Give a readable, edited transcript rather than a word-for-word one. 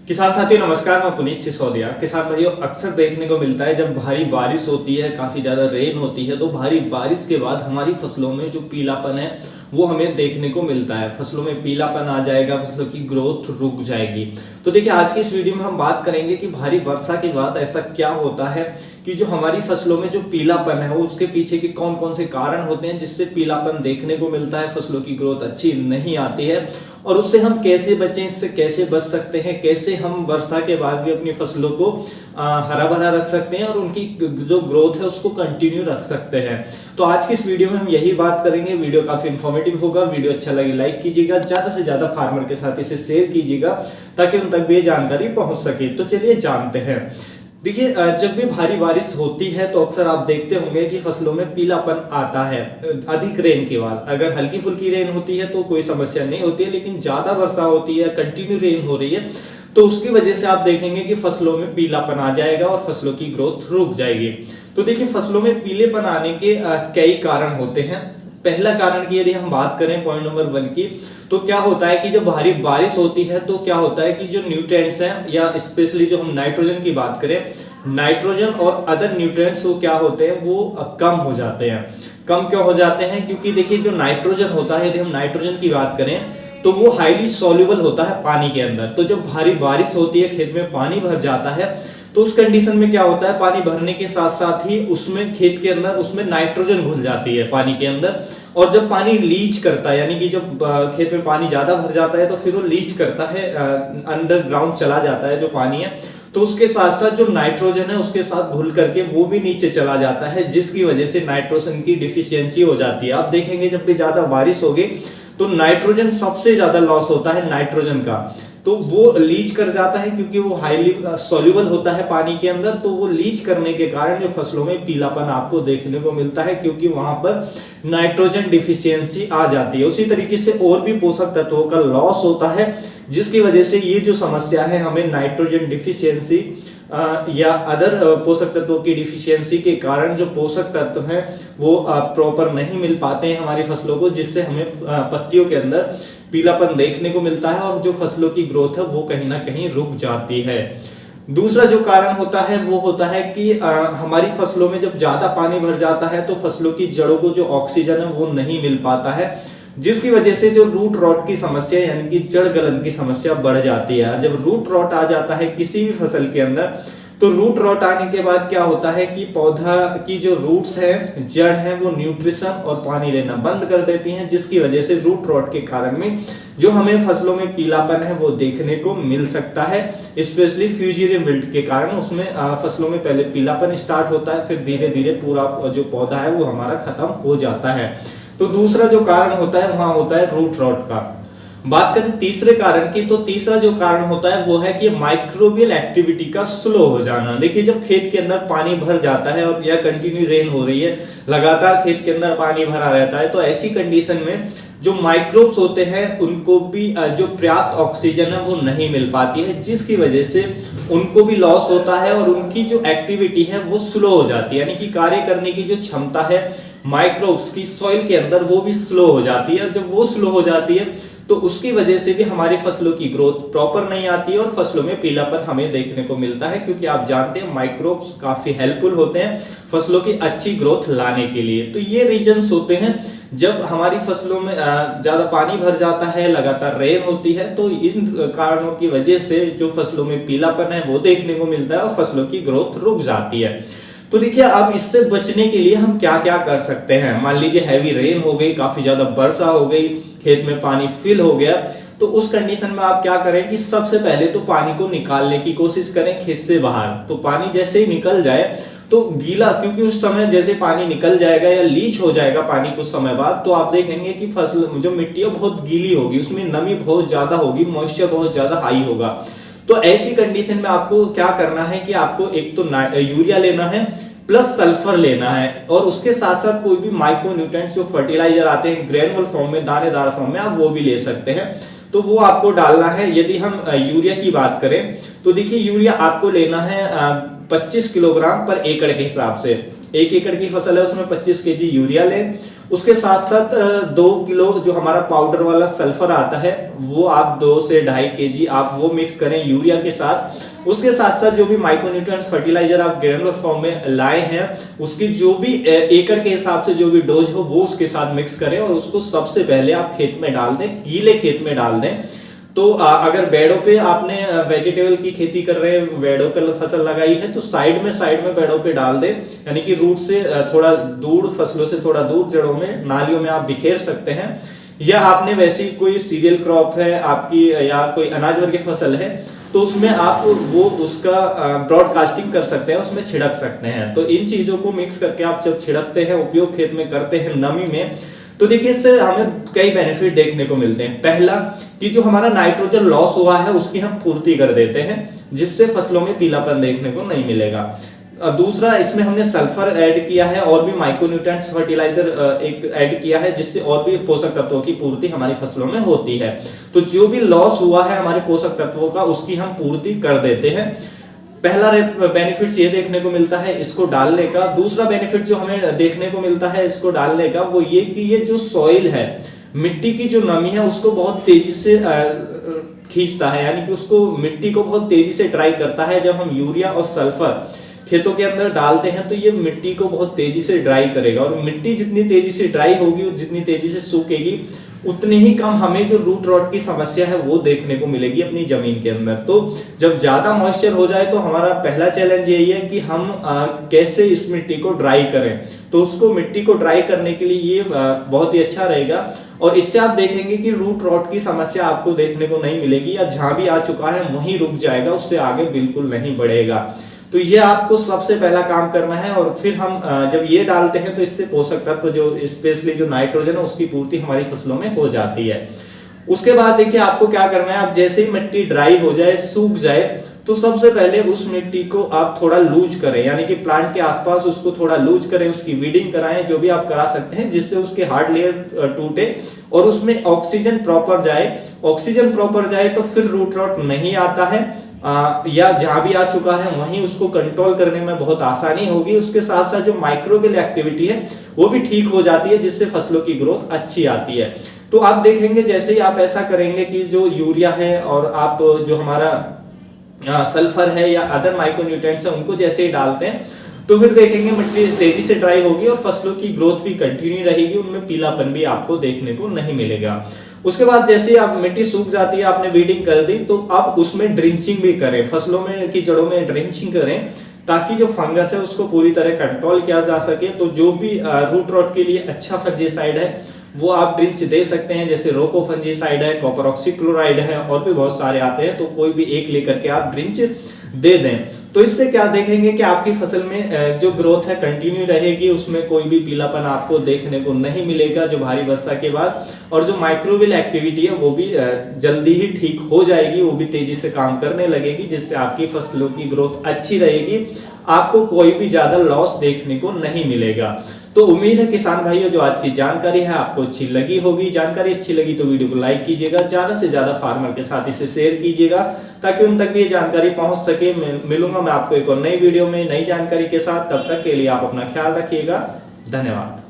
किसान साथियों नमस्कार, मैं पुनीत सिसोदिया। किसान भाइयों, अक्सर देखने को मिलता है जब भारी बारिश होती है, काफी ज्यादा रेन होती है, तो भारी बारिश के बाद हमारी फसलों में जो पीलापन है वो हमें देखने को मिलता है। फसलों में पीलापन आ जाएगा, फसलों की ग्रोथ रुक जाएगी। तो देखिए, आज की इस वीडियो में हम बात करेंगे कि भारी वर्षा के बाद ऐसा क्या होता है कि जो हमारी फसलों में जो पीलापन है वो उसके पीछे के कौन कौन से कारण होते हैं जिससे पीलापन देखने को मिलता है, फसलों की ग्रोथ अच्छी नहीं आती है, और उससे हम कैसे बचें, इससे कैसे बच सकते हैं, कैसे हम वर्षा के बाद भी अपनी फसलों को हरा भरा रख सकते हैं और उनकी जो ग्रोथ है उसको कंटिन्यू रख सकते हैं। तो आज की इस वीडियो में हम यही बात करेंगे। वीडियो काफी इन्फॉर्मेटिव होगा। वीडियो अच्छा लगे लाइक कीजिएगा, ज्यादा से ज्यादा फार्मर के साथ इसे शेयर कीजिएगा ताकि उन तक भी ये जानकारी पहुंच सके। तो चलिए जानते हैं। देखिए, जब भी भारी बारिश होती है तो अक्सर आप देखते होंगे कि फसलों में पीलापन आता है। अधिक रेन के बाद, अगर हल्की फुल्की रेन होती है तो कोई समस्या नहीं होती है, लेकिन ज्यादा वर्षा होती है, कंटिन्यू रेन हो रही है, तो उसकी वजह से आप देखेंगे कि फसलों में पीलापन आ जाएगा और फसलों की ग्रोथ रुक जाएगी। तो देखिए, फसलों में पीलेपन आने के कई कारण होते हैं। पहला कारण की यदि हम बात करें पॉइंट नंबर 1 की, तो क्या होता है कि जब भारी बारिश होती है तो क्या होता है कि जो न्यूट्रिएंट्स हैं, या स्पेशली जो हम नाइट्रोजन की बात करें, नाइट्रोजन और अदर न्यूट्रिएंट्स वो क्या होते हैं, वो कम हो जाते हैं। कम क्यों हो जाते हैं? क्योंकि देखिए, जो नाइट्रोजन होता है, यदि हम नाइट्रोजन की बात करें तो वो हाईली सॉल्युबल होता है पानी के अंदर। तो जब भारी बारिश होती है, खेत में पानी भर जाता है, तो उस कंडीशन में क्या होता है, पानी भरने के साथ साथ ही उसमें खेत के अंदर उसमें नाइट्रोजन घुल जाती है पानी के अंदर। और जब पानी लीच करता है, यानी कि जब खेत में पानी ज्यादा भर जाता है तो फिर वो लीच करता है, अंडरग्राउंड चला जाता है जो पानी है, तो उसके साथ साथ जो नाइट्रोजन है उसके साथ घुल करके वो भी नीचे चला जाता है, जिसकी वजह से नाइट्रोजन की डिफिशियंसी हो जाती है। आप देखेंगे जब भी ज्यादा बारिश होगी तो नाइट्रोजन सबसे ज्यादा लॉस होता है नाइट्रोजन का। तो वो लीच कर जाता है क्योंकि वो हाईली सॉल्युबल होता है पानी के अंदर। तो वो लीच करने के कारण जो फसलों में पीलापन आपको देखने को मिलता है, क्योंकि वहां पर नाइट्रोजन डिफिशियंसी आ जाती है। उसी तरीके से और भी पोषक तत्वों का लॉस होता है, जिसकी वजह से ये जो समस्या है, हमें नाइट्रोजन डिफिशियंसी या अदर पोषक तत्वों की डिफिशियंसी के कारण जो पोषक तत्व हैं वो प्रॉपर नहीं मिल पाते हैं हमारी फसलों को, जिससे हमें पत्तियों के अंदर पीलापन देखने को मिलता है और जो फसलों की ग्रोथ है वो कहीं ना कहीं रुक जाती है। दूसरा जो कारण होता है वो होता है कि हमारी फसलों में जब ज्यादा पानी भर जाता है तो फसलों की जड़ों को जो ऑक्सीजन है वो नहीं मिल पाता है, जिसकी वजह से जो रूट रॉट की समस्या यानी कि जड़ गलन की समस्या बढ़ जाती है। जब रूट रॉट आ जाता है किसी भी फसल के अंदर, तो रूट रॉट आने के बाद क्या होता है कि पौधा की जो रूट्स है, जड़ है, वो न्यूट्रिशन और पानी लेना बंद कर देती हैं, जिसकी वजह से रूट रॉट के कारण में जो हमें फसलों में पीलापन है वो देखने को मिल सकता है। स्पेशली फ्यूजेरियम विल्ट के कारण उसमें फसलों में पहले पीलापन स्टार्ट होता है, फिर धीरे धीरे पूरा जो पौधा है वो हमारा खत्म हो जाता है। तो दूसरा जो कारण होता है वहां होता है रूट रॉट का। बात करें तीसरे कारण की, तो तीसरा जो कारण होता है वो है कि माइक्रोबियल एक्टिविटी का स्लो हो जाना। देखिए, जब खेत के अंदर पानी भर जाता है और या कंटिन्यू रेन हो रही है, लगातार खेत के अंदर पानी भरा रहता है, तो ऐसी कंडीशन में जो माइक्रोब्स होते हैं उनको भी जो पर्याप्त ऑक्सीजन है वो नहीं मिल पाती है, जिसकी वजह से उनको भी लॉस होता है और उनकी जो एक्टिविटी है वो स्लो हो जाती है, यानी कि कार्य करने की जो क्षमता है माइक्रोब्स की सॉइल के अंदर वो भी स्लो हो जाती है। जब वो स्लो हो जाती है तो उसकी वजह से भी हमारी फसलों की ग्रोथ प्रॉपर नहीं आती है और फसलों में पीलापन हमें देखने को मिलता है, क्योंकि आप जानते हैं माइक्रोब्स काफी हेल्पफुल होते हैं फसलों की अच्छी ग्रोथ लाने के लिए। तो ये रीजंस होते हैं जब हमारी फसलों में ज्यादा पानी भर जाता है, लगातार रेन होती है, तो इन कारणों की वजह से जो फसलों में पीलापन है वो देखने को मिलता है और फसलों की ग्रोथ रुक जाती है। तो देखिए, अब इससे बचने के लिए हम क्या क्या कर सकते हैं। मान लीजिए हैवी रेन हो गई, काफी ज्यादा वर्षा हो गई, खेत में पानी फिल हो गया, तो उस कंडीशन में आप क्या करें कि सबसे पहले तो पानी को निकालने की कोशिश करें खेत से बाहर। तो पानी जैसे ही निकल जाए तो गीला, क्योंकि उस समय जैसे पानी निकल जाएगा या लीच हो जाएगा पानी कुछ समय बाद, तो आप देखेंगे कि फसल जो मिट्टी है बहुत गीली होगी, उसमें नमी बहुत ज्यादा होगी, मॉइस्चर बहुत ज्यादा हाई होगा। तो ऐसी कंडीशन में आपको क्या करना है कि आपको एक तो यूरिया लेना है प्लस सल्फर लेना है, और उसके साथ साथ कोई भी माइक्रो न्यूट्रिएंट्स जो फर्टिलाइजर आते हैं ग्रेनुअल फॉर्म में, दानेदार फॉर्म में, आप वो भी ले सकते हैं। तो वो आपको डालना है। यदि हम यूरिया की बात करें तो देखिए, यूरिया आपको लेना है 25 किलोग्राम पर एकड़ के हिसाब से। 1 एकड़ की फसल है उसमें 25 केजी यूरिया लें उसके साथ साथ 2 किलो जो हमारा पाउडर वाला सल्फर आता है वो आप 2 से 2.5 kg आप वो मिक्स करें यूरिया के साथ। उसके साथ साथ जो भी माइक्रोन्यूट्रिएंट फर्टिलाइजर आप ग्रेनुलर फॉर्म में लाए हैं उसकी जो भी एकड़ के हिसाब से जो भी डोज हो वो उसके साथ मिक्स करें और उसको सबसे पहले आप खेत में डाल दें, गीले खेत में डाल दें। तो अगर बेड़ों पे आपने वेजिटेबल की खेती कर रहे हैं, बेड़ों पे फसल लगाई है तो साइड में बेड़ों पे डाल दे, यानी कि रूट से थोड़ा दूर, फसलों से थोड़ा दूर जड़ों में, नालियों में आप बिखेर सकते हैं। या आपने वैसी कोई सीरियल क्रॉप है आपकी या कोई अनाज वर्ग की फसल है तो उसमें आप वो उसका ब्रॉडकास्टिंग कर सकते हैं, उसमें छिड़क सकते हैं। तो इन चीजों को मिक्स करके आप जब छिड़कते हैं, उपयोग खेत में करते हैं नमी में, तो देखिए इससे हमें कई बेनिफिट देखने को मिलते हैं। पहला कि जो हमारा नाइट्रोजन लॉस हुआ है उसकी हम पूर्ति कर देते हैं, जिससे फसलों में पीलापन देखने को नहीं मिलेगा। दूसरा, इसमें हमने सल्फर ऐड किया है और भी माइक्रोन्यूट्रिएंट्स फर्टिलाइजर एक ऐड किया है, जिससे और भी पोषक तत्वों की पूर्ति हमारी फसलों में होती है। तो जो भी लॉस हुआ है हमारे पोषक तत्वों का उसकी हम पूर्ति कर देते हैं। पहला बेनिफिट ये देखने को मिलता है इसको डालने का। दूसरा बेनिफिट जो हमें देखने को मिलता है इसको डालने का वो ये कि ये जो सॉइल है, मिट्टी की जो नमी है उसको बहुत तेजी से खींचता है, यानी कि उसको मिट्टी को बहुत तेजी से ड्राई करता है। जब हम यूरिया और सल्फर खेतों के अंदर डालते हैं तो ये मिट्टी को बहुत तेजी से ड्राई करेगा, और मिट्टी जितनी तेजी से ड्राई होगी और जितनी तेजी से सूखेगी उतनी ही कम हमें जो रूट रॉट की समस्या है वो देखने को मिलेगी अपनी जमीन के अंदर। तो जब ज्यादा मॉइस्चर हो जाए तो हमारा पहला चैलेंज यही है कि हम कैसे इस मिट्टी को ड्राई करें। तो उसको मिट्टी को ड्राई करने के लिए ये बहुत ही अच्छा रहेगा, और इससे आप देखेंगे कि रूट रॉट की समस्या आपको देखने को नहीं मिलेगी, या जहां भी आ चुका है वहीं रुक जाएगा, उससे आगे बिल्कुल नहीं बढ़ेगा। तो ये आपको सबसे पहला काम करना है। और फिर हम जब ये डालते हैं तो इससे पोषक तत्व जो स्पेशली जो नाइट्रोजन है उसकी पूर्ति हमारी फसलों में हो जाती है। उसके बाद देखिए आपको क्या करना है, आप जैसे ही मिट्टी ड्राई हो जाए, सूख जाए, तो सबसे पहले उस मिट्टी को आप थोड़ा लूज करें, यानी कि प्लांट के आसपास उसको थोड़ा लूज करें, उसकी वीडिंग कराएं, जो भी आप करा सकते हैं, जिससे उसके हार्ड लेयर टूटे और उसमें ऑक्सीजन प्रॉपर जाए। ऑक्सीजन प्रॉपर जाए तो फिर रूट रॉट नहीं आता है, या जहां भी आ चुका है वहीं उसको कंट्रोल करने में बहुत आसानी होगी। उसके साथ साथ जो माइक्रोबियल एक्टिविटी है वो भी ठीक हो जाती है, जिससे फसलों की ग्रोथ अच्छी आती है। तो आप देखेंगे जैसे ही आप ऐसा करेंगे कि जो यूरिया है और आप जो हमारा सल्फर है या अदर माइक्रोन्यूट्रिएंट्स है उनको जैसे ही डालते हैं तो फिर देखेंगे मिट्टी तेजी से ड्राई होगी और फसलों की ग्रोथ भी कंटिन्यू रहेगी, उनमें पीलापन भी आपको देखने को नहीं मिलेगा। उसके बाद जैसे ही आप मिट्टी सूख जाती है, आपने वीडिंग कर दी, तो आप उसमें ड्रिंचिंग भी करें, फसलों में की जड़ों में ड्रिंचिंग करें, ताकि जो फंगस है उसको पूरी तरह कंट्रोल किया जा सके। तो जो भी रूट रॉट के लिए अच्छा फंजीसाइड है वो आप ड्रिंच दे सकते हैं, जैसे रोको फंजीसाइड है, कॉपर ऑक्सीक्लोराइड है, और भी बहुत सारे आते हैं, तो कोई भी एक लेकर के आप ड्रिंच दे दें। तो इससे क्या देखेंगे कि आपकी फसल में जो ग्रोथ है कंटिन्यू रहेगी, उसमें कोई भी पीलापन आपको देखने को नहीं मिलेगा जो भारी वर्षा के बाद, और जो माइक्रोबियल एक्टिविटी है वो भी जल्दी ही ठीक हो जाएगी, वो भी तेजी से काम करने लगेगी, जिससे आपकी फसलों की ग्रोथ अच्छी रहेगी, आपको कोई भी ज्यादा लॉस देखने को नहीं मिलेगा। तो उम्मीद है किसान भाइयों जो आज की जानकारी है आपको अच्छी लगी होगी। जानकारी अच्छी लगी तो वीडियो को लाइक कीजिएगा, ज्यादा से ज्यादा फार्मर के साथ इसे शेयर कीजिएगा, ताकि उन तक भी ये जानकारी पहुंच सके। मिलूंगा मैं आपको एक और नई वीडियो में नई जानकारी के साथ, तब तक के लिए आप अपना ख्याल रखिएगा। धन्यवाद।